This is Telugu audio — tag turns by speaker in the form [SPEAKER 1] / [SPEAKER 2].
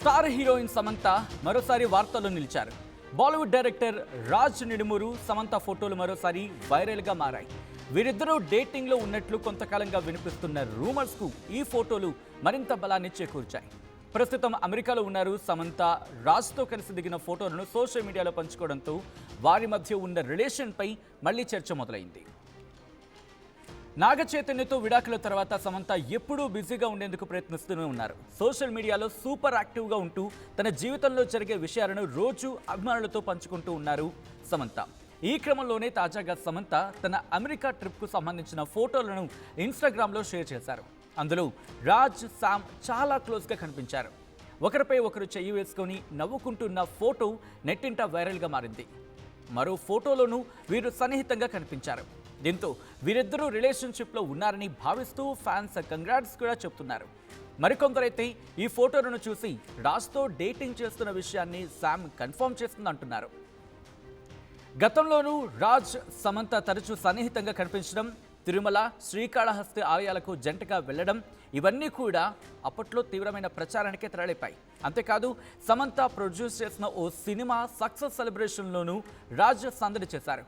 [SPEAKER 1] స్టార్ హీరోయిన్ సమంత మరోసారి వార్తల్లో నిలిచారు. బాలీవుడ్ డైరెక్టర్ రాజ్ నిడుమూరు సమంత ఫోటోలు మరోసారి వైరల్గా మారాయి. వీరిద్దరూ డేటింగ్లో ఉన్నట్లు కొంతకాలంగా వినిపిస్తున్న రూమర్స్కు ఈ ఫోటోలు మరింత బలాన్ని చేకూర్చాయి. ప్రస్తుతం అమెరికాలో ఉన్నారు సమంత. రాజ్తో కలిసి దిగిన ఫోటోలను సోషల్ మీడియాలో పంచుకోవడంతో వారి మధ్య ఉన్న రిలేషన్పై మళ్లీ చర్చ మొదలైంది. నాగ చైతన్యతో విడాకుల తర్వాత సమంత ఎప్పుడూ బిజీగా ఉండేందుకు ప్రయత్నిస్తూనే ఉన్నారు. సోషల్ మీడియాలో సూపర్ యాక్టివ్గా ఉంటూ తన జీవితంలో జరిగే విషయాలను రోజు అభిమానులతో పంచుకుంటూ ఉన్నారు సమంత. ఈ క్రమంలోనే తాజాగా సమంత తన అమెరికా ట్రిప్కు సంబంధించిన ఫోటోలను ఇన్స్టాగ్రామ్లో షేర్ చేశారు. అందులో రాజ్, శామ్ చాలా క్లోజ్గా కనిపించారు. ఒకరిపై ఒకరు చెయ్యి వేసుకొని నవ్వుకుంటున్న ఫోటో నెట్టింట వైరల్గా మారింది. మరో ఫోటోలోనూ వీరు సన్నిహితంగా కనిపించారు. దీంతో వీరిద్దరూ రిలేషన్షిప్లో ఉన్నారని భావిస్తూ ఫ్యాన్స్ కంగ్రాట్స్ కూడా చెప్తున్నారు. మరికొందరైతే ఈ ఫోటోలను చూసి రాజ్తో డేటింగ్ చేస్తున్న విషయాన్ని శామ్ కన్ఫర్మ్ చేస్తుందంటున్నారు. గతంలోనూ రాజ్, సమంత తరచూ సన్నిహితంగా కనిపించడం, తిరుమల, శ్రీకాళహస్తి ఆలయాలకు జంటగా వెళ్లడం ఇవన్నీ కూడా అప్పట్లో తీవ్రమైన ప్రచారానికే తెరలేపాయి. అంతేకాదు సమంత ప్రొడ్యూస్ చేసిన ఓ సినిమా సక్సెస్ సెలబ్రేషన్లోనూ రాజ్ సందడి చేశారు.